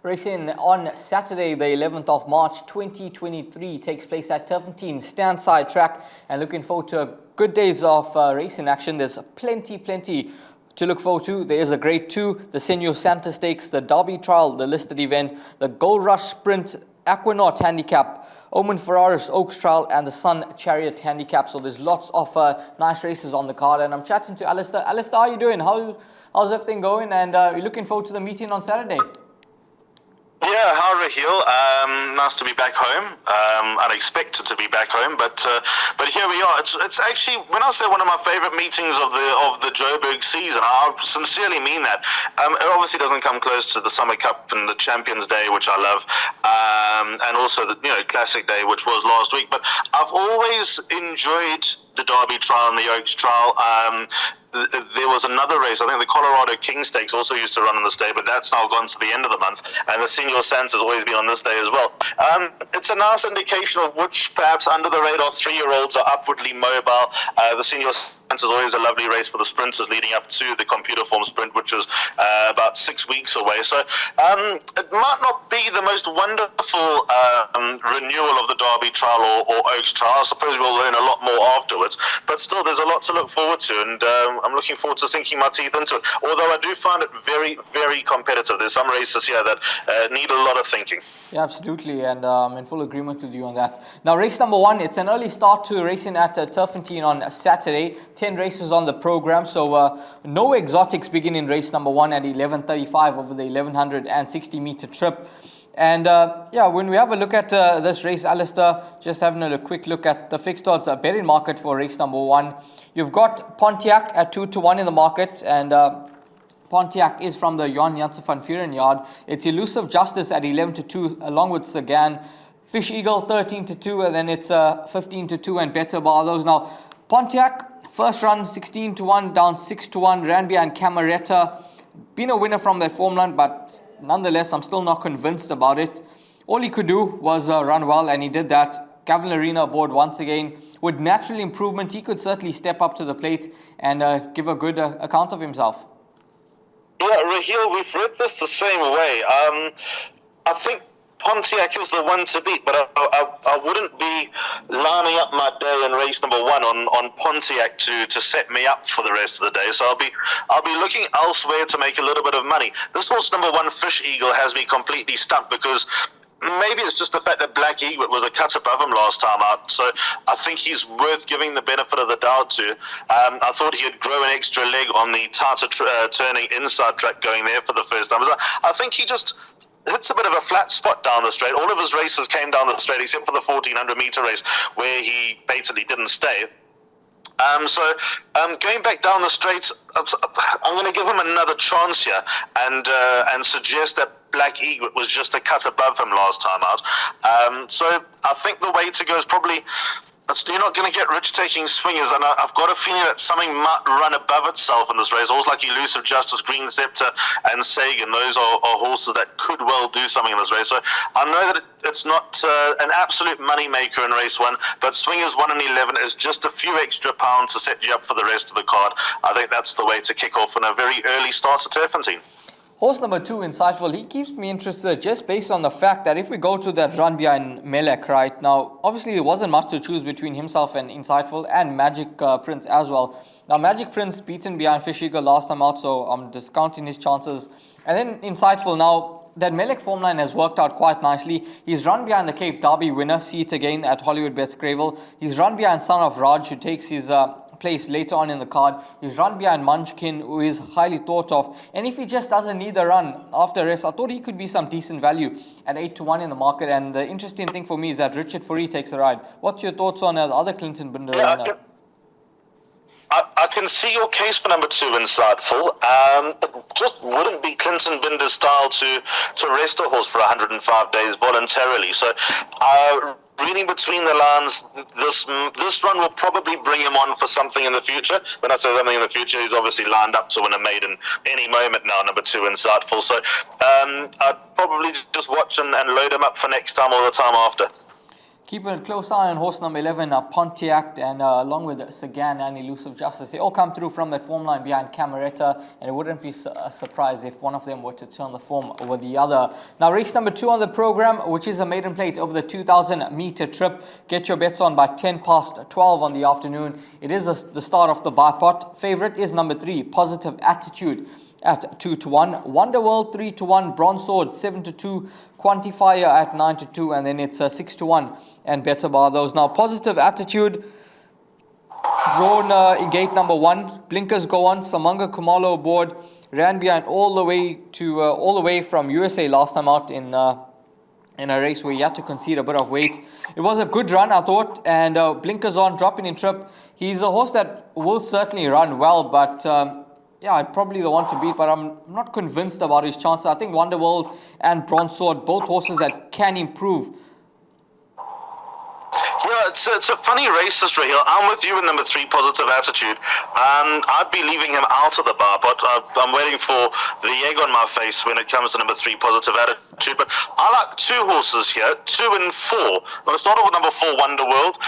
Racing on Saturday, the 11th of March 2023 takes place at Turffontein Standside Track, and looking forward to a good days of racing action. There's plenty to look forward to. There is a Grade 2, the Senor Santa Stakes, the Derby Trial, the listed event, the Gold Rush Sprint, Aquanaut Handicap, Omen Ferraris Oaks Trial, and the Sun Chariot Handicap. So there's lots of nice races on the card, and I'm chatting to Alistair. Alistair, how are you doing? How's everything going? And you're looking forward to the meeting on Saturday? Yeah, hi Raheel. Nice to be back home. Unexpected to be back home, but here we are. It's actually, when I say one of my favourite meetings of the Joburg season, I sincerely mean that. It obviously doesn't come close to the Summer Cup and the Champions Day, which I love, and also the Classic Day, which was last week. But I've always enjoyed the Derby Trial and the Oaks Trial. There was another race, I think the Colorado King Stakes also used to run on this day, but that's now gone to the end of the month, and the Senor Sands has always been on this day as well. It's a nice indication of which perhaps under the radar 3-year-olds are upwardly mobile. The Senor Sands is always a lovely race for the sprinters leading up to the computer form sprint, which is about 6 weeks away. So it might not be the most wonderful renewal of the Derby Trial or Oaks Trial. I suppose we'll learn a lot more afterwards, but still there's a lot to look forward to, and I'm looking forward to sinking my teeth into it. Although I do find it very, very competitive. There's some races here that need a lot of thinking. Yeah, absolutely, and I'm in full agreement with you on that. Now, race number 1, it's an early start to racing at Turffontein on Saturday. 10 races on the program, so no exotics begin in race number 1 at 11:35 over the 1160 meter trip. And when we have a look at this race, Alistair, just having a quick look at the fixed odds betting market for race number 1. You've got Pontiac at 2-1 in the market, and Pontiac is from the Johan Janssen van Vuren yard. It's Elusive Justice at 11-2, along with Sagan. Fish Eagle 13-2, and then it's 15-2 and Better Bar. Those now. Pontiac, first run 16-1, down 6-1. ran behind Cameretta. Been a winner from that form line, but nonetheless, I'm still not convinced about it. All he could do was run well, and he did that. Gavin Arena aboard once again. With natural improvement, he could certainly step up to the plate and give a good account of himself. Yeah, Raheel, we've read this the same way. I think Pontiac is the one to beat, but I wouldn't be lining up my day in race number 1 on Pontiac to set me up for the rest of the day. So I'll be looking elsewhere to make a little bit of money. This horse number 1, Fish Eagle, has me completely stumped, because maybe it's just the fact that Black Egret was a cut above him last time out, so I think he's worth giving the benefit of the doubt to. I thought he'd grow an extra leg on the tighter turning inside track going there for the first time. I think he just hits a bit of a flat spot down the straight. All of his races came down the straight except for the 1400 meter race where he basically didn't stay. Going back down the straight, I'm going to give him another chance here and suggest that Black Egret was just a cut above him last time out. So I think the way to go is probably, you're not going to get rich taking swingers, and I've got a feeling that something might run above itself in this race. Horses like Elusive Justice, Green Scepter, and Sagan, those are horses that could well do something in this race. So I know that it's not an absolute money maker in race 1, but swingers 1 and 11 is just a few extra pounds to set you up for the rest of the card. I think that's the way to kick off in a very early start at Turffontein. Horse number 2, Insightful, he keeps me interested just based on the fact that if we go to that run behind Melek, right now, obviously there wasn't much to choose between himself and Insightful and Magic Prince as well. Now, Magic Prince beaten behind Fish Eagle last time out, so I'm discounting his chances. And then Insightful, now, that Melek form line has worked out quite nicely. He's run behind the Cape Derby winner, see it again at Hollywoodbets Greyville. He's run behind Son of Raj, who takes his place later on in the card. He's run behind Munchkin, who is highly thought of, and if he just doesn't need a run after rest, I thought he could be some decent value at 8-1 in the market. And the interesting thing for me is that Richard Fourie takes a ride. What's your thoughts on the other Clinton Binder runner? I can see your case for number 2, Insightful. It just wouldn't be Clinton Binder's style to rest a horse for 105 days voluntarily. So reading between the lines, this run will probably bring him on for something in the future. When I say something in the future, he's obviously lined up to win a maiden any moment now, number 2, Insightful. So I'd probably just watch and load him up for next time or the time after. Keeping a close eye on horse number 11, Pontiac, and along with Sagan and Elusive Justice. They all come through from that form line behind Cameretta, and it wouldn't be a surprise if one of them were to turn the form over the other. Now, race number 2 on the program, which is a maiden plate over the 2,000-meter trip. Get your bets on by 10 past 12 on the afternoon. It is the start of the bipot. Favorite is number 3, Positive Attitude, at 2-1, Wonderworld 3-1, Bronze Sword 7-2, Quantifier at 9-2, and then it's 6-1 and better bar those. Now, Positive Attitude drawn in gate number 1. Blinkers go on. Samanga Kumalo aboard, ran behind all the way from USA last time out in a race where he had to concede a bit of weight. It was a good run, I thought, and blinkers on, dropping in trip. He's a horse that will certainly run well, but yeah, probably the one to beat, but I'm not convinced about his chances. I think Wonderworld and Bronze Sword, both horses that can improve. Yeah, it's a funny race, this Raheel. I'm with you in number 3, Positive Attitude. I'd be leaving him out of the bar, but I'm waiting for the egg on my face when it comes to number 3, Positive Attitude. But I like 2 horses here, 2 and 4. I'm going to start off with number 4, Wonderworld.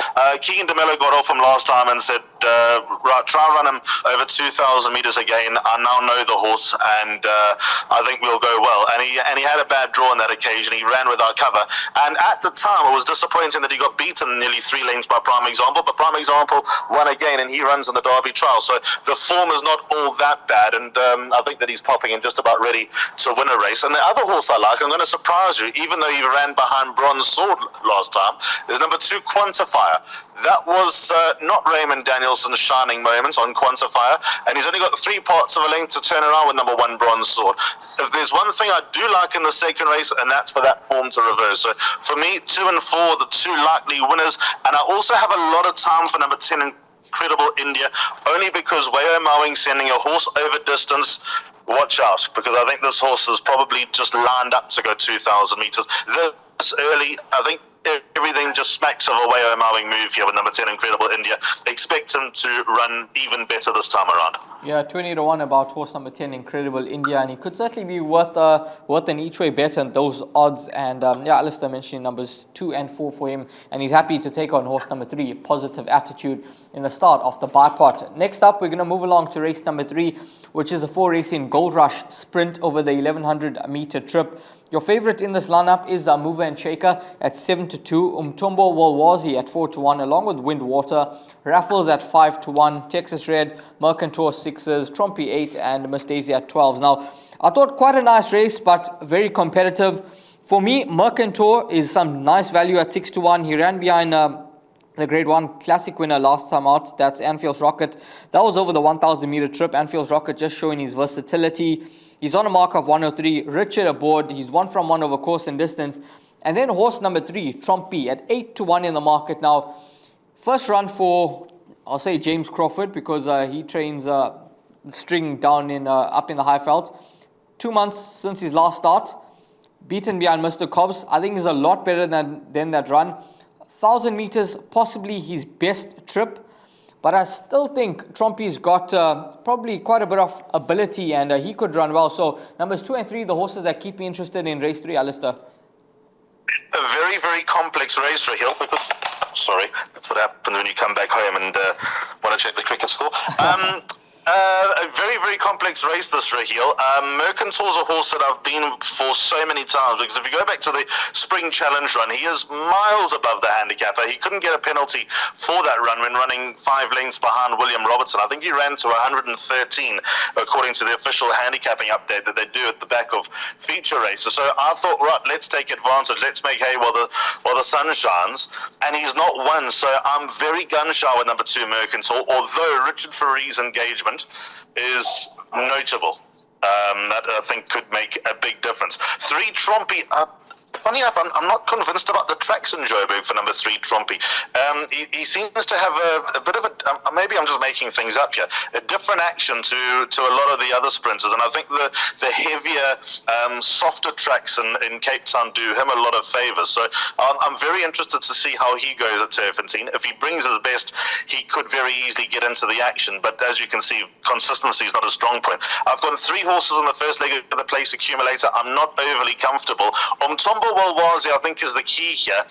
Keegan DeMello got off him last time and said, right, try run him over 2,000 meters again. I now know the horse, and I think we'll go well. And he had a bad draw on that occasion. He ran without cover. And at the time, it was disappointing that he got beaten nearly 3 lengths by Prime Example, but Prime Example won again, and he runs in the Derby trial, so the form is not all that bad, and I think that he's popping in just about ready to win a race. And the other horse I like, I'm going to surprise you, even though he ran behind Bronze Sword last time, is number 2, Quantifier. That was not Raymond Danielson's shining moments on Quantifier, and he's only got 3 parts of a length to turn around with number 1, Bronze Sword. If there's one thing I do like in the second race, and that's for that form to reverse. So for me, 2 and 4, the 2 likely winners. And I also have a lot of time for number 10, Incredible India, only because Wayo Mowing sending a horse over distance. Watch out, because I think this horse is probably just lined up to go 2,000 meters. This early, I think everything just smacks of a Wayo Mowing move here with number 10, Incredible India. Expect him to run even better this time around. Yeah, 20-1 about horse number 10, Incredible India, and he could certainly be worth an each way bet on those odds. And yeah, Alistair mentioned numbers 2 and 4 for him, and he's happy to take on horse number 3, Positive Attitude, in the start of the bipot. Next up, we're going to move along to race number 3, which is a 4-racing Gold Rush sprint over the 1,100-meter trip. Your favorite in this lineup is Mover and Shaker at 7-2, Umtombo Walwazi at 4-1, along with Windwater, Raffles at 5-1, Texas Red, Mercantor 6s, Trompy 8, and Miss Daisy at 12s. Now, I thought quite a nice race, but very competitive. For me, Mercantor is some nice value at 6-1. He ran behind the Grade 1 Classic winner last time out. That's Anfield's Rocket. That was over the 1,000-meter trip. Anfield's Rocket just showing his versatility. He's on a mark of 103. Richard aboard. He's 1 from 1 over course and distance. And then horse number 3, Trompy, at 8-1 in the market. Now, first run for, I'll say, James Crawford, because he trains string down in up in the Highveld. 2 months since his last start. Beaten behind Mr. Cobbs. I think is a lot better than that run. 1,000 meters, possibly his best trip. But I still think Trompy's got probably quite a bit of ability, and he could run well. So numbers 2 and 3, the horses that keep me interested in race 3, Alistair. A very, very complex race, Raheel, because, sorry, that's what happens when you come back home and want to check the cricket score. A very, very complex race, this, Raheel. Mercantor's a horse that I've been for so many times, because if you go back to the Spring Challenge run, he is miles above the handicapper. He couldn't get a penalty for that run when running 5 lengths behind William Robertson. I think he ran to 113, according to the official handicapping update that they do at the back of feature races. So I thought, right, let's take advantage. Let's make hay while the sun shines. And he's not won, so I'm very gun-shy with number 2, Mercantor, although Richard Ferree's engagement is notable. That I think could make a big difference. 3, Trompy. Funny enough, I'm not convinced about the tracks in Joburg for number 3, Trompy. He seems to have a bit of a, maybe I'm just making things up here, a different action to a lot of the other sprinters, and I think the heavier, softer tracks in Cape Town do him a lot of favours. So I'm very interested to see how he goes at Turffontein. If he brings his best, he could very easily get into the action, but as you can see, consistency is not a strong point. I've got 3 horses on the first leg of the place accumulator. I'm not overly comfortable. Umtombo Walwazi, I think, is the key here.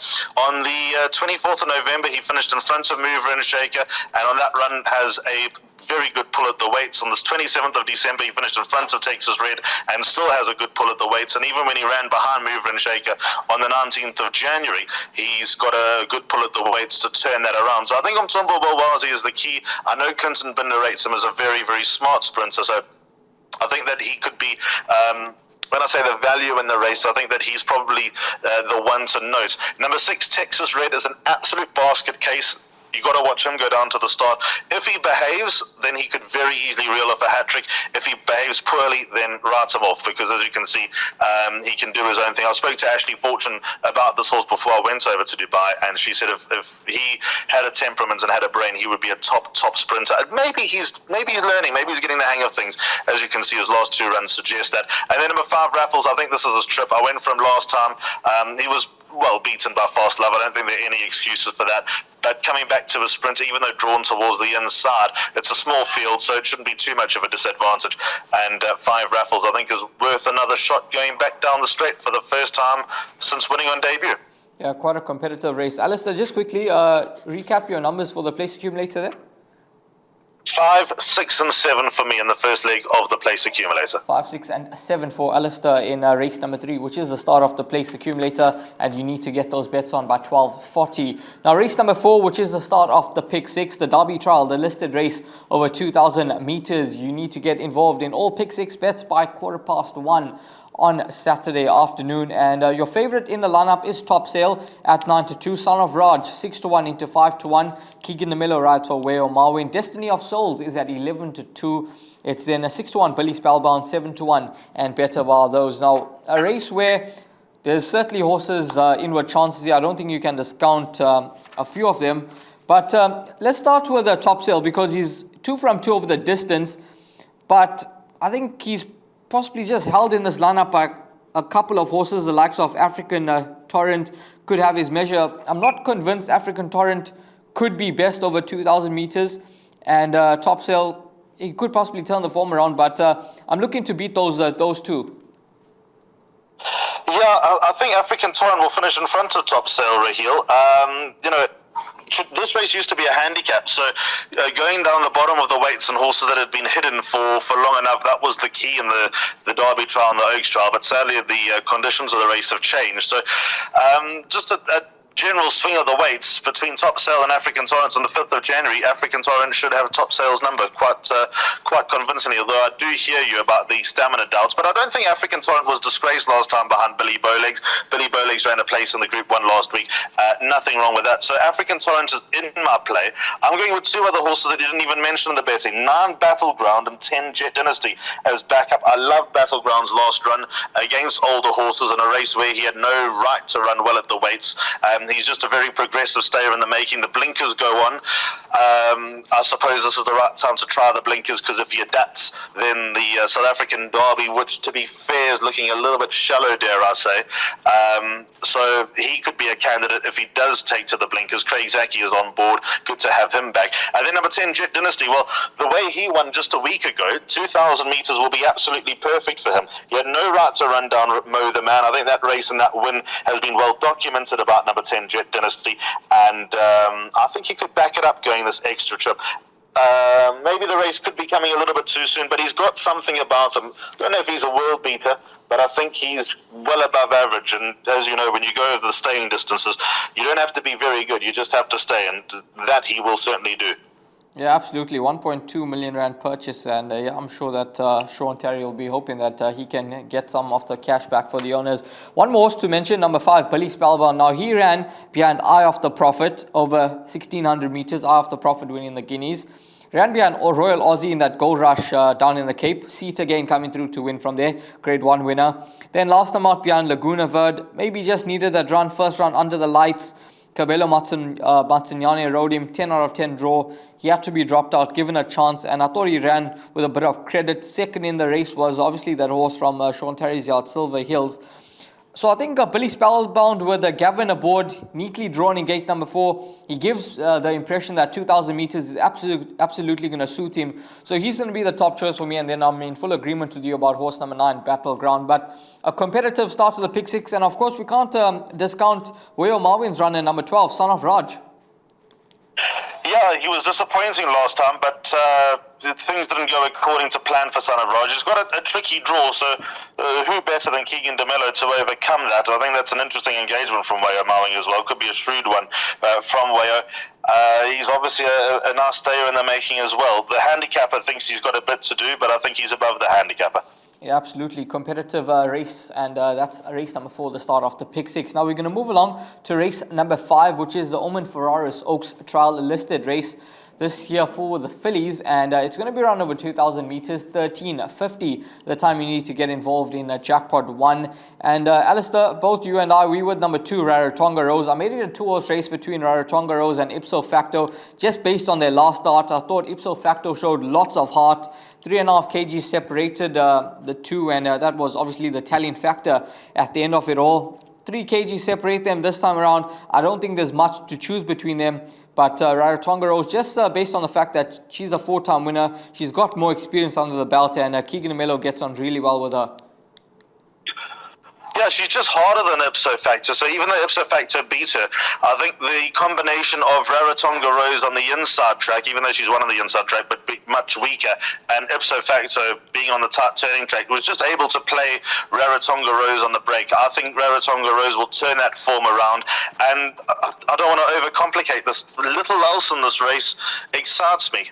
On the 24th of November, he finished in front of Mover and Shaker, and on that run has a very good pull at the weights. On the 27th of December, he finished in front of Texas Red and still has a good pull at the weights. And even when he ran behind Mover and Shaker on the 19th of January, he's got a good pull at the weights to turn that around. So I think Umthombo Walwazi is the key. I know Clinton Binder rates him as a very, very smart sprinter, so I think that he could be... when I say the value in the race, I think that he's probably the one to note. Number 6, Texas Red, is an absolute basket case. You got to watch him go down to the start. If he behaves, then he could very easily reel off a hat trick. If he behaves poorly, then write him off, because as you can see, he can do his own thing. I spoke to Ashley Fortune about this horse before I went over to Dubai, and she said if he had a temperament and had a brain, he would be a top sprinter. Maybe he's learning. Maybe he's getting the hang of things. As you can see, his last 2 runs suggest that. And then number 5, Raffles. I think this is his trip. I went from last time. He was well beaten by Fast Love. I don't think there are any excuses for that. But coming back to a sprint, even though drawn towards the inside, it's a small field, so it shouldn't be too much of a disadvantage. And 5 Raffles, I think, is worth another shot going back down the straight for the first time since winning on debut. Yeah, quite a competitive race. Alistair, just quickly recap your numbers for the place accumulator there. 5, 6, and 7 for me in the first leg of the place accumulator. 5, 6, and 7 for Alistair in race number 3, which is the start of the place accumulator, and you need to get those bets on by 12:40. Now, race number 4, which is the start of the pick 6, the Derby Trial, the listed race over 2,000 meters. You need to get involved in all pick 6 bets by 1:15 on Saturday afternoon. And your favorite in the lineup is Top Sale at 9-2, Son of Raj 6-1 into 5-1, Keegan the Miller rides for Weo Marwin, Destiny of Souls is at 11-2. It's then a 6-1 Billy Spellbound, 7-1, and better bar those. Now, a race where there's certainly horses inward chances here. I don't think you can discount a few of them. But let's start with the Top Sale, because he's 2 from 2 over the distance. But I think he's possibly just held in this lineup by a couple of horses. The likes of African Torrent could have his measure. I'm not convinced African Torrent could be best over 2,000 meters. And Top Sale, he could possibly turn the form around, but I'm looking to beat those 2. Yeah, I think African Torrent will finish in front of Top Sale, Raheel. This race used to be a handicap, so going down the bottom of the weights and horses that had been hidden for long enough, that was the key in the Derby Trial and the Oaks Trial. But sadly, the conditions of the race have changed. So just a general swing of the weights between Top Sale and African Torrent on the 5th of January. African Torrent should have Top Sale's number quite convincingly, although I do hear you about the stamina doubts. But I don't think African Torrent was disgraced last time behind Billy Bowlegs. Billy Bowlegs ran a place in the Group 1 last week. Nothing wrong with that. So African Torrent is in my play. I'm going with 2 other horses that you didn't even mention in the betting. 9 Battleground and 10 Jet Dynasty as backup. I love Battleground's last run against older horses in a race where he had no right to run well at the weights. He's just a very progressive stayer in the making. The blinkers go on. I suppose this is the right time to try the blinkers, because if he adapts, then the South African Derby, which to be fair is looking a little bit shallow, dare I say. So he could be a candidate if he does take to the blinkers. Craig Zaki is on board. Good to have him back. And then number 10, Jet Dynasty. Well, the way he won just a week ago, 2,000 meters will be absolutely perfect for him. He had no right to run down Mo the Man. I think that race and that win has been well documented about number 10, Jet Dynasty, and I think he could back it up going this extra trip. Maybe the race could be coming a little bit too soon, but he's got something about him. I don't know if he's a world beater, but I think he's well above average. And as you know, when you go over the staying distances, you don't have to be very good, you just have to stay, and that he will certainly do. Yeah, absolutely. 1.2 million rand purchase, and I'm sure that Sean Terry will be hoping that he can get some of the cash back for the owners. One more to mention, number 5, Billy Spellbound. Now, he ran behind Eye of the Prophet over 1,600 meters. Eye of the Prophet winning the Guineas. Ran behind Royal Aussie in that Gold Rush down in the Cape. Seat again coming through to win from there. Grade 1 winner. Then last time out behind Laguna Verde. Maybe just needed that run, first run under the lights. Cabello Matsunyane rode him, 10 out of 10 draw. He had to be dropped out, given a chance, and I thought he ran with a bit of credit. Second in the race was obviously that horse from Sean Terry's yard, Silver Hills. So I think Billy Spellbound with Gavin aboard, neatly drawn in gate number 4. He gives the impression that 2,000 meters is absolutely going to suit him. So he's going to be the top choice for me. And then I'm in full agreement with you about horse number 9, Battleground. But a competitive start to the pick 6. And of course, we can't discount Wayo Marwin's runner, number 12, Son of Raj. Yeah, he was disappointing last time, but things didn't go according to plan for Son of Raj. He's got a tricky draw, so who better than Keegan DeMello to overcome that? I think that's an interesting engagement from Wayo Marwin as well. Could be a shrewd one from Wayo. He's obviously a nice stayer in the making as well. The handicapper thinks he's got a bit to do, but I think he's above the handicapper. Yeah, absolutely. Competitive race, and that's race number 4, the start of the pick 6. Now we're going to move along to race number 5, which is the Oman Ferraris Oaks Trial listed race this year for the fillies, and it's going to be around over 2,000 meters, 13:50 the time you need to get involved in Jackpot 1. And Alistair, both you and I, we with number 2, Rarotonga Rose. I made it a 2-horse race between Rarotonga Rose and Ipso Facto, just based on their last start. I thought Ipso Facto showed lots of heart. 3.5 kg separated the two, and that was obviously the talent factor at the end of it all. 3 kg separate them this time around. I don't think there's much to choose between them. But Rarotonga Rose, just based on the fact that she's a 4-time winner, she's got more experience under the belt, and Keegan DeMello gets on really well with her. Yeah, she's just harder than Ipso Facto. So even though Ipso Facto beat her, I think the combination of Rarotonga Rose on the inside track, even though she's one on the inside track, but much weaker, and Ipso Facto being on the tight turning track, was just able to play Rarotonga Rose on the break. I think Rarotonga Rose will turn that form around, and I don't want to overcomplicate this. Little else in this race excites me.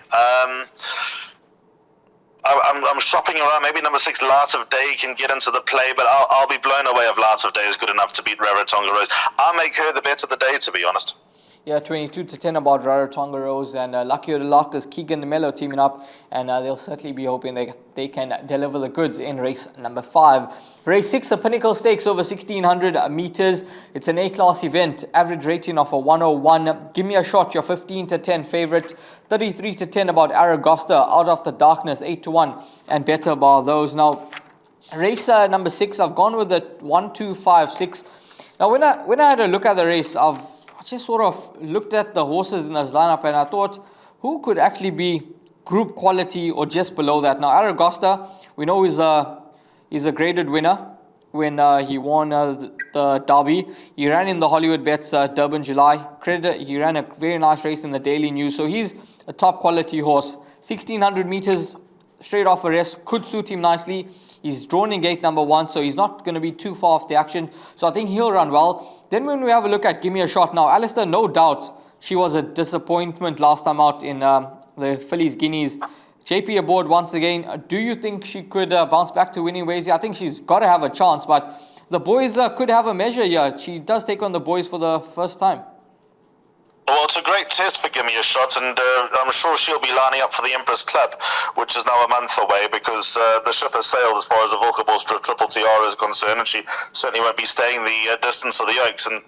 I'm shopping around. Maybe number 6, Light of Day, can get into the play, but I'll be blown away if Light of Day is good enough to beat Rarotonga Rose. I'll make her the bet of the day, to be honest. Yeah, 22-10 about Rarotonga Rose, and Lucky or the Lock is Keegan DeMello teaming up, and they'll certainly be hoping they can deliver the goods in race number 5. Race 6, a Pinnacle Stakes over 1,600 meters. It's an A-class event, average rating of a 101. Give me a shot, your 15-10 favorite. 33-10 about Aragosta, Out of the Darkness, 8-1, and better about those. Now, race number 6, I've gone with the 1-2-5-6. Now, when I had a look at the race, I just sort of looked at the horses in this lineup, and I thought, who could actually be group quality or just below that? Now, Aragosta, we know he's a graded winner when he won the Derby. He ran in the Hollywoodbets Durban July. He ran a very nice race in the Daily News. So he's a top quality horse. 1,600 meters straight off a rest could suit him nicely. He's drawn in gate number 1, so he's not going to be too far off the action. So I think he'll run well. Then when we have a look at Give Me a Shot. Now, Alistair, no doubt, she was a disappointment last time out in the Fillies Guineas. JP aboard once again. Do you think she could bounce back to winning ways? I think she's got to have a chance, but the boys could have a measure here. She does take on the boys for the first time. Well, it's a great test for Give Me a Shot, and I'm sure she'll be lining up for the Empress Club, which is now a month away, because the ship has sailed as far as the Volkerbos Triple Tiara is concerned, and she certainly won't be staying the distance of the Oaks. And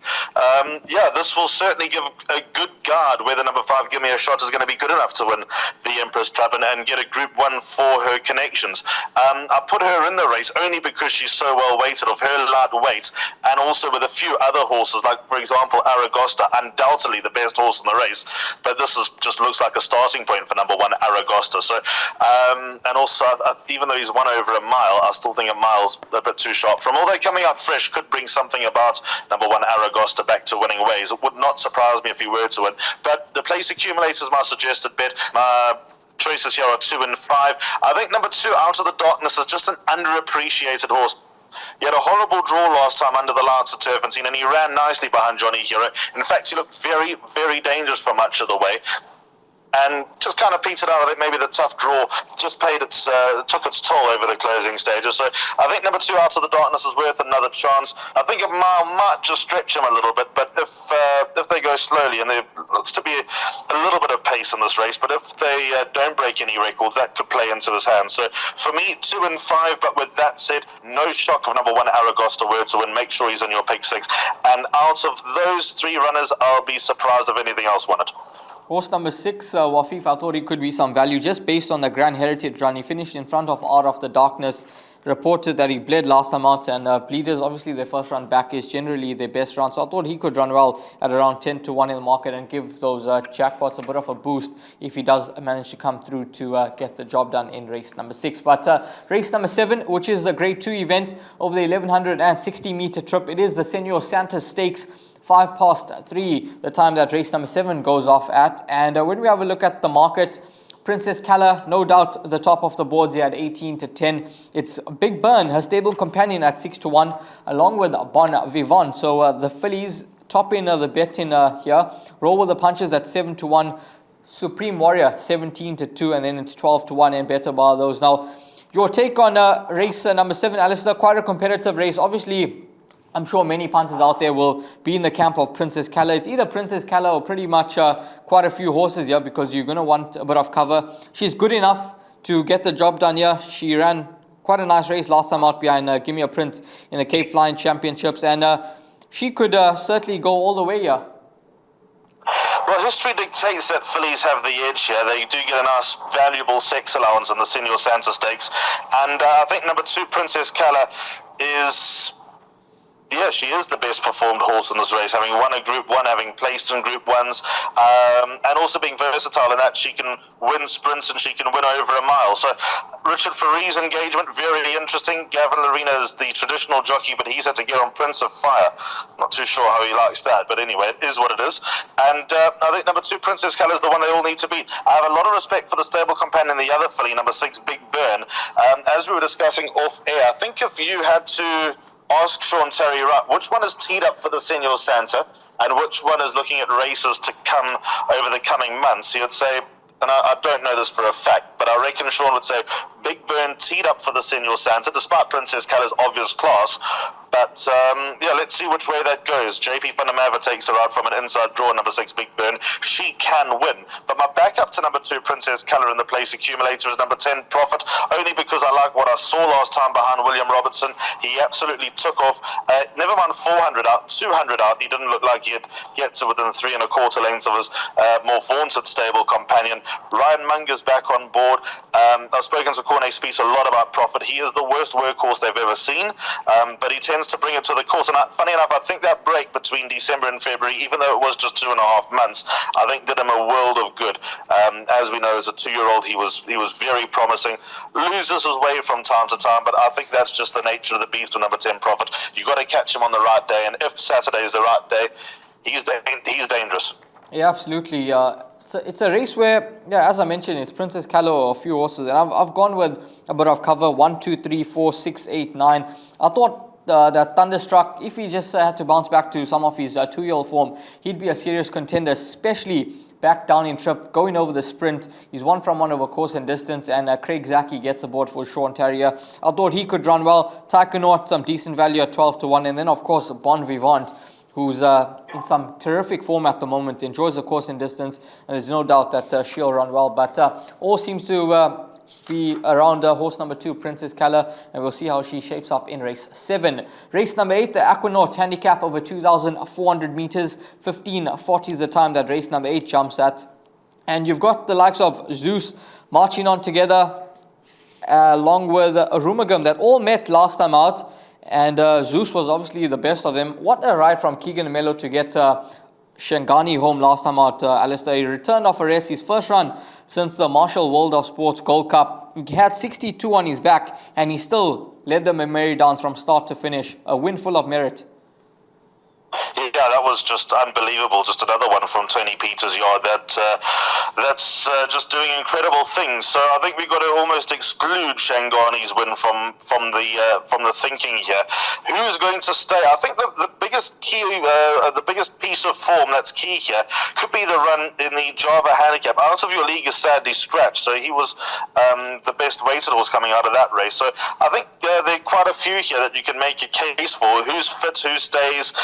this will certainly give a good guide whether number 5 Give Me a Shot is going to be good enough to win the Empress Club and get a Group 1 for her connections. I put her in the race only because she's so well weighted, of her light weight, and also with a few other horses, like for example Aragosta, undoubtedly the best horse in the race, but this just looks like a starting point for number 1 Aragosta. So and also even though he's won over a mile, I still think a mile's a bit too sharp from, although coming up fresh could bring something about number 1 Aragosta back to winning ways. It would not surprise me if he were to win, but the place accumulator is my suggested bet. Choices here are 2 and 5. I think number 2 Out of the Darkness is just an underappreciated horse. He had a horrible draw last time under the lights at Turffontein, and he ran nicely behind Johnny Hero. In fact, he looked very, very dangerous for much of the way. And just kind of petered out. I think maybe the tough draw just took its toll over the closing stages. So I think number 2 Out of the Darkness is worth another chance. I think a mile might just stretch him a little bit, but if they go slowly, and there looks to be a little bit of pace in this race, but if they don't break any records, that could play into his hands. So for me, 2 and 5, but with that said, no shock if number 1 Aragosta were to win. Make sure he's in your pick 6. And out of those 3 runners, I'll be surprised if anything else won it. Horse number 6, Wafif, I thought he could be some value just based on the Grand Heritage run. He finished in front of Out of the Darkness. reported that he bled last time out, and bleeders, obviously their first run back is generally their best run, so I thought he could run well at around 10 to 1 in the market and give those jackpots a bit of a boost if he does manage to come through to get the job done in race number 6. But race number 7, which is a grade 2 event over the 1160 meter trip, it is the Senor Santa Stakes, 3:05, the time that race number 7 goes off at. And when we have a look at the market, Princess Kala, no doubt the top of the boards here at 18 to 10. It's Big Burn, her stable companion, at 6 to 1, along with Bon Vivant. So the fillies top in the bet in here. Roll with the punches at 7 to 1. Supreme Warrior 17 to 2, and then it's 12 to 1 and better bar those. Now, your take on race number 7, Alistair? Quite a competitive race. Obviously, I'm sure many punters out there will be in the camp of Princess Kala. It's either Princess Kala or pretty much quite a few horses here, because you're going to want a bit of cover. She's good enough to get the job done here. She ran quite a nice race last time out behind Gimme a Print in the Cape Flying Championships, and she could certainly go all the way here. Well, history dictates that fillies have the edge here. They do get a nice, valuable sex allowance in the Senor Santa Stakes. And I think number 2, Princess Kala, is... yeah, she is the best performed horse in this race, having won a Group 1, having placed in Group 1s, and also being versatile in that she can win sprints and she can win over a mile. So Richard Ferree's engagement, very interesting. Gavin Larena is the traditional jockey, but he's had to get on Prince of Fire. Not too sure how he likes that, but anyway, it is what it is. And I think number 2, Princess Kala, is the one they all need to beat. I have a lot of respect for the stable companion, the other filly, number 6, Big Burn. As we were discussing off air, I think if you had to ask Sean Terry Rupp which one is teed up for the Senor Santa and which one is looking at races to come over the coming months, he would say, and I don't know this for a fact, but I reckon Sean would say Big Burn teed up for the Senor Santa, despite Princess Kala's obvious class. But yeah, let's see which way that goes. JP van der Merwe takes her out from an inside draw, number 6, Big Burn. She can win. But my backup to number 2, Princess Kala, in the place accumulator, is number 10, Profit, only because I like what I saw last time behind William Robertson. He absolutely took off. Never mind 400 out, 200 out. He didn't look like he'd get to within 3 1/4 lengths of his more vaunted stable companion. Ryan Munger's back on board. I've spoken to Corne Spies a lot about Profit. He is the worst workhorse they've ever seen, but he tends to bring it to the course. And funny enough, I think that break between December and February, even though it was just 2.5 months, I think did him a world of good. As we know, as a 2-year-old, he was very promising. Loses his way from time to time, but I think that's just the nature of the beast with number 10, Profit. You got to catch him on the right day, and if Saturday is the right day, he's dangerous. Yeah, absolutely. It's a race where, yeah, as I mentioned, it's Princess Kala or a few horses, and I've gone with a bit of cover, 1, 2, 3, 4, 6, 8, 9. I thought that Thunderstruck, if he just had to bounce back to some of his 2-year-old form, he'd be a serious contender, especially back down in trip, going over the sprint. He's won from one over course and distance, and Craig Zaki gets aboard for Sean Terrier. I thought he could run well. Taikonaut, some decent value at 12 to 1, and then of course Bon Vivant, who's in some terrific form at the moment, enjoys the course and distance, and there's no doubt that she'll run well. But all seems to be around horse number 2, Princess Kala, and we'll see how she shapes up in race 7. Race number 8, the Aquanaut handicap over 2,400 meters, 15:40 is the time that race number 8 jumps at. And you've got the likes of Zeus marching on together, along with Arumagam, that all met last time out. And Zeus was obviously the best of them. What a ride from Keegan Mello to get Shangani home last time out, Alistair. He returned off a race, his first run since the Marshall World of Sports Gold Cup. He had 62 on his back, and he still led them in merry dance from start to finish. A win full of merit. Yeah, that was just unbelievable. Just another one from Tony Peters' yard that's just doing incredible things. So I think we've got to almost exclude Shangani's win from the thinking here. Who's going to stay? I think the biggest key, the biggest piece of form that's key here could be the run in the Java handicap. Out of your league is sadly scratched, so he was the best weighted horse coming out of that race. So I think there are quite a few here that you can make a case for. Who's fit, who stays?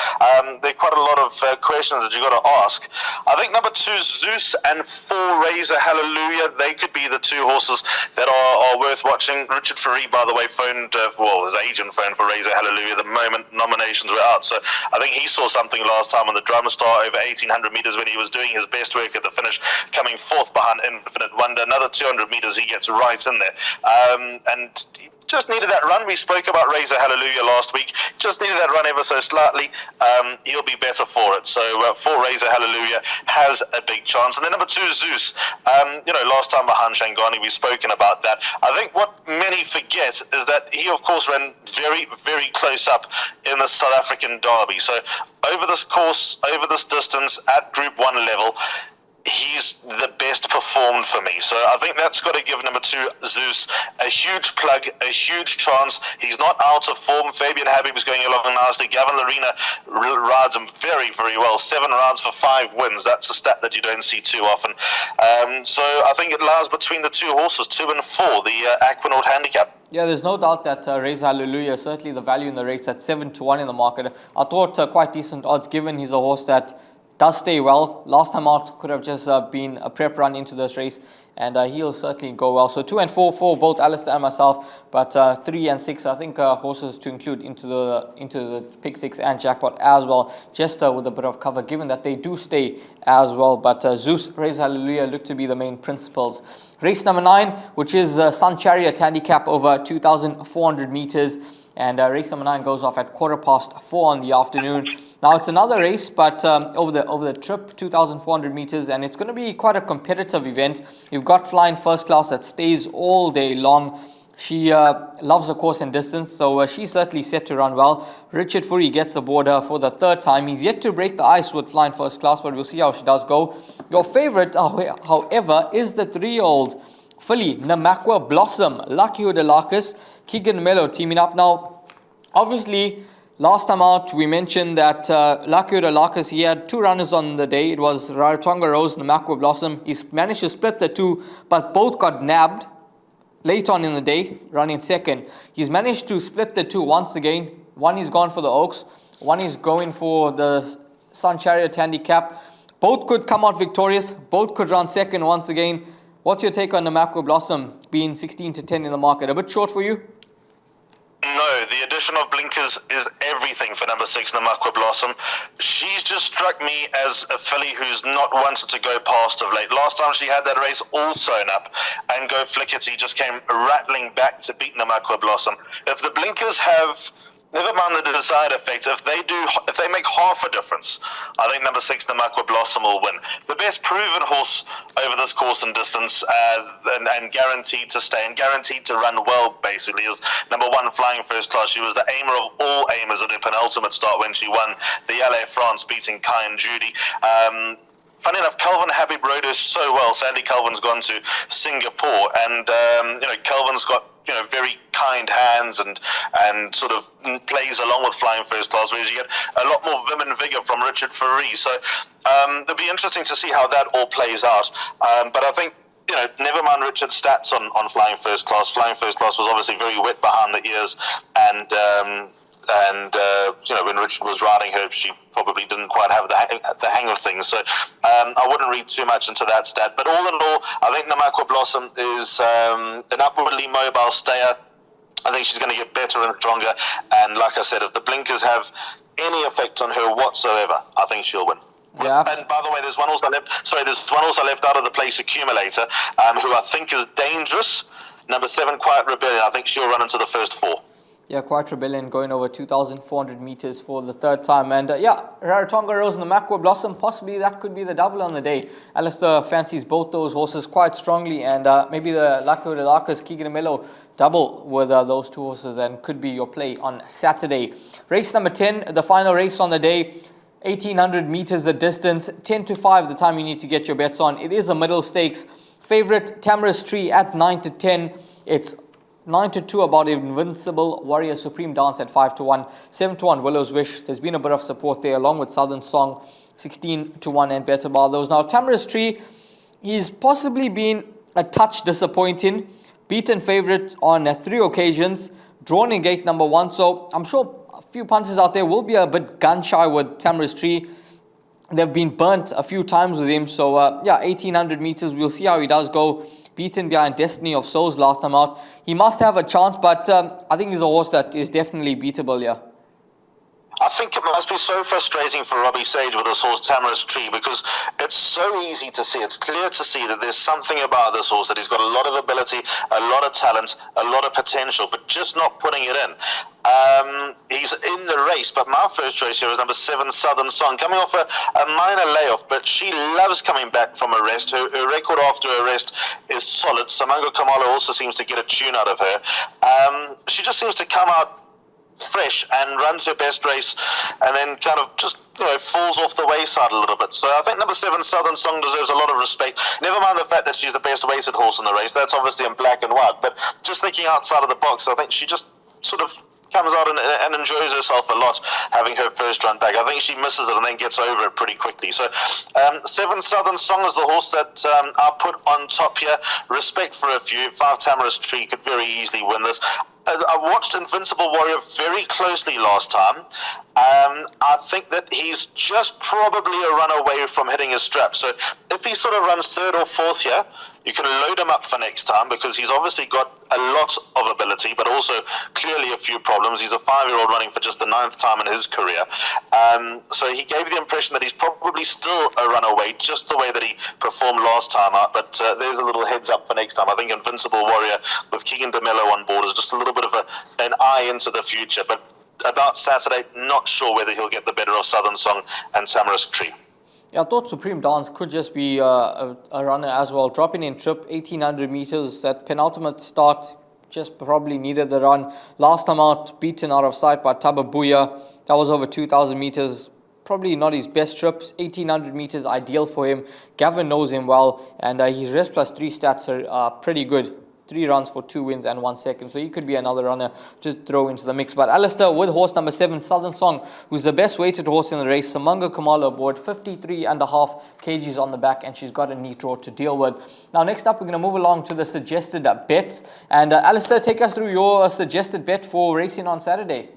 There are quite a lot of questions that you've got to ask. I think number 2, Zeus, and 4, Razor Hallelujah, they could be the 2 horses that are worth watching. Richard Ferree, by the way, phoned, his agent phoned for Razor Hallelujah the moment nominations were out. So I think he saw something last time on the Drum Star over 1,800 meters when he was doing his best work at the finish, coming 4th behind Infinite Wonder. Another 200 meters, he gets right in there. And just needed that run. We spoke about Razor Hallelujah last week. Just needed that run ever so slightly. He'll be better for it. So for Razor Hallelujah has a big chance. And then number 2, Zeus. Last time behind Shangani, we've spoken about that. I think what many forget is that he, of course, ran very, very close up in the South African Derby. So over this course, over this distance, at Group 1 level, he's the best performed for me. So I think that's got to give number 2, Zeus, a huge plug, a huge chance. He's not out of form. Fabian Habib is going along nicely. Gavin Larena rides him very, very well. 7 rounds for 5 wins. That's a stat that you don't see too often. So I think it lies between the 2 horses, 2 and 4, the Aquanaut handicap. Yeah, there's no doubt that Razor Hallelujah, certainly the value in the race at 7-1 in the market. I thought quite decent odds, given he's a horse that does stay well. Last time out could have just been a prep run into this race, and he'll certainly go well. So 2 and 4 for both Alistair and myself, but 3 and 6 I think horses to include into the pick 6 and jackpot as well, just with a bit of cover, given that they do stay as well. But Zeus, Razor Hallelujah look to be the main principals. Race number 9, which is Sun Chariot handicap over 2,400 meters. And race number 9 goes off at 4:15 in the afternoon. Now it's another race, but over the trip, 2,400 meters, and it's going to be quite a competitive event. You've got Flying First Class that stays all day long. She loves the course and distance, so she's certainly set to run well. Richard Fourie gets aboard her for the 3rd time. He's yet to break the ice with Flying First Class, but we'll see how she does go. Your favorite, however, is the 3-year-old filly, Namakwa Blossom. Lucky Hodelakis, Keegan Mello teaming up. Now, obviously, last time out, we mentioned that Lucky Hodelakis, he had 2 runners on the day. It was Rarotonga Rose and Namakwa Blossom. He's managed to split the 2, but both got nabbed late on in the day, running 2nd. He's managed to split the 2 once again. One is gone for the Oaks. One is going for the Sun Chariot handicap. Both could come out victorious. Both could run 2nd once again. What's your take on the Namakwa Blossom being 16-10 in the market? A bit short for you? No, the addition of blinkers is everything for number 6, Namakwa Blossom. She's just struck me as a filly who's not wanted to go past of late. Last time she had that race all sewn up, and Go Flickety just came rattling back to beat Namakwa Blossom. If the blinkers have, never mind the side effect, if they make half a difference, I think number 6, Namakwa Blossom, will win. The best proven horse over this course and distance, and guaranteed to stay and guaranteed to run well, basically, is number 1, Flying First Class. She was the aimer of all aimers at her penultimate start when she won the LA France, beating Kai and Judy. Funny enough, Calvin Habib rode her so well. Sandy Calvin's gone to Singapore, and Calvin's got very kind hands and sort of plays along with Flying First Class, whereas you get a lot more vim and vigor from Richard Fourie. So it'll be interesting to see how that all plays out. But I think, never mind Richard's stats on Flying First Class. Flying First Class was obviously very wet behind the ears, and when Richard was riding her, she probably didn't quite have the hang of things. So I wouldn't read too much into that stat. But all in all, I think Namakwa Blossom is an upwardly mobile stayer. I think she's going to get better and stronger. And like I said, if the blinkers have any effect on her whatsoever, I think she'll win. Yeah. And by the way, there's one also left out of the place accumulator, who I think is dangerous. Number 7, Quiet Rebellion. I think she'll run into the first 4. Yeah, Quiet Rebellion going over 2,400 meters for the 3rd time. And Rarotonga Rose and the Namakwa Blossom, possibly that could be the double on the day. Alistair fancies both those horses quite strongly, and maybe the Lucky Hodelakis, Keegan Mello double with those 2 horses, and could be your play on Saturday. Race number 10, the final race on the day. 1,800 meters the distance, 10-5 the time you need to get your bets on. It is a middle stakes. Favorite, Tamarisk Tree at 9-10. It's 9-2 about Invincible Warrior Supreme Dance at 5-1. 7-1 Willow's Wish. There's been a bit of support there, along with Southern Song, 16-1 and better bar those. Now, Tamarisk Tree, he's possibly been a touch disappointing. Beaten favorite on 3 occasions. Drawn in gate number 1. So I'm sure a few punters out there will be a bit gun shy with Tamarisk Tree. They've been burnt a few times with him. So 1,800 meters. We'll see how he does go. Beaten behind Destiny of Souls last time out. He must have a chance, but I think he's a horse that is definitely beatable, yeah. I think it must be so frustrating for Robbie Sage with this horse Tamarisk Tree, because it's so easy to see, it's clear to see that there's something about this horse, that he's got a lot of ability, a lot of talent, a lot of potential, but just not putting it in. He's in the race, but my first choice here is number 7, Southern Song, coming off a minor layoff, but she loves coming back from a rest. Her record after a rest is solid. Samango Kamala also seems to get a tune out of her. She just seems to come out fresh and runs her best race, and then kind of just falls off the wayside a little bit. So I think number 7, Southern Song, deserves a lot of respect. Never mind the fact that she's the best weighted horse in the race. That's obviously in black and white. But just thinking outside of the box, I think she just sort of comes out and enjoys herself a lot having her first run back. I think she misses it and then gets over it pretty quickly. So 7 Southern Song is the horse that I put on top here. Respect for a few. 5 Tamarisk Tree could very easily win this. I watched Invincible Warrior very closely last time. I think that he's just probably a run away from hitting his strap. So if he sort of runs 3rd or 4th here, you can load him up for next time, because he's obviously got a lot of ability, but also clearly a few problems. He's a 5-year-old running for just the 9th time in his career. So he gave the impression that he's probably still a runaway, just the way that he performed last time out. But there's a little heads up for next time. I think Invincible Warrior with Keegan DeMello on board is just a little bit of an eye into the future. But about Saturday, not sure whether he'll get the better of Southern Song and Tamarisk Tree. Yeah, I thought Supreme Dance could just be a runner as well. Dropping in trip, 1,800 meters. That penultimate start just probably needed the run. Last time out, beaten out of sight by Tababuya. That was over 2,000 meters. Probably not his best trips. 1,800 meters, ideal for him. Gavin knows him well, and his rest plus 3 stats are pretty good. 3 runs for 2 wins and 1 second. So he could be another runner to throw into the mix. But Alistair with horse number 7, Southern Song, who's the best weighted horse in the race. Samango Kamala aboard, 53.5 kgs on the back, and she's got a neat draw to deal with. Now, next up, we're going to move along to the suggested bets. And Alistair, take us through your suggested bet for racing on Saturday.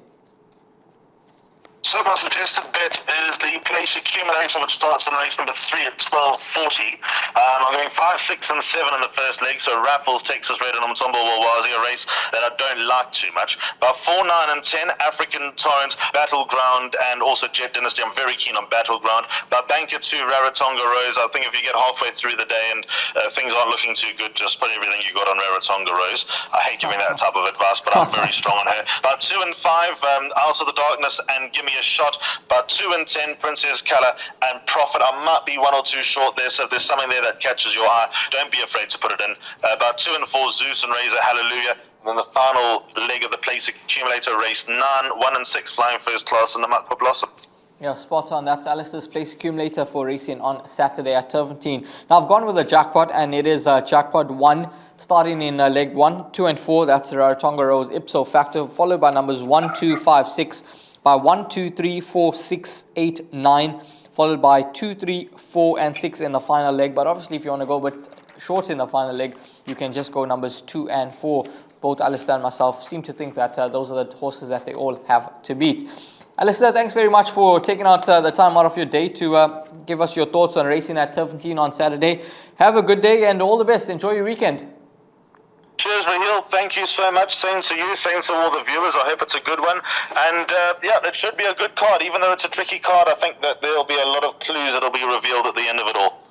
So my suggested bet is the place accumulator, which starts in race number 3 at 12:40. I'm going 5, 6 and 7 in the first leg, so Raffles, Texas Red and Umtombo Wawazi, a race that I don't like too much. About 4, 9 and 10, African Torrent, Battleground, and also Jet Dynasty. I'm very keen on Battleground. But Banker 2, Rarotonga Rose, I think if you get halfway through the day and things aren't looking too good, just put everything you got on Rarotonga Rose. I hate giving that type of advice, but I'm very strong on her. About 2 and 5, Out of the Darkness and Give Me a Shot. About 2 and 10, Princess Color and Profit. I might be 1 or 2 short there, so if there's something there that catches your eye, don't be afraid to put it in. About 2 and 4, Zeus and Razor Hallelujah. And then the final leg of the place accumulator, race 9, 1 and 6, Flying First Class and the Makwa Blossom. Yeah, spot on. That's Alistair's place accumulator for racing on Saturday at Turffontein. Now, I've gone with a jackpot, and it is jackpot 1, starting in leg 1, 2 and 4. That's Rarotonga Rose ipso facto, followed by numbers 1, 2, 5, 6. By 1, 2, 3, 4, 6, 8, 9, followed by 2, 3, 4, and 6 in the final leg. But obviously, if you want to go a bit short in the final leg, you can just go numbers 2 and 4. Both Alistair and myself seem to think that those are the horses that they all have to beat. Alistair, thanks very much for taking out the time out of your day to give us your thoughts on racing at Turffontein on Saturday. Have a good day and all the best. Enjoy your weekend. Cheers, Raheel. Thank you so much. Same to you. Same to all the viewers. I hope it's a good one. And yeah, it should be a good card. Even though it's a tricky card, I think that there'll be a lot of clues that'll be revealed at the end of it all.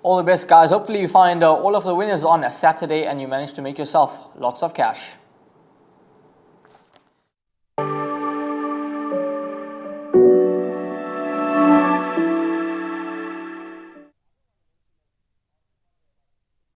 All the best, guys. Hopefully you find all of the winners on a Saturday and you manage to make yourself lots of cash.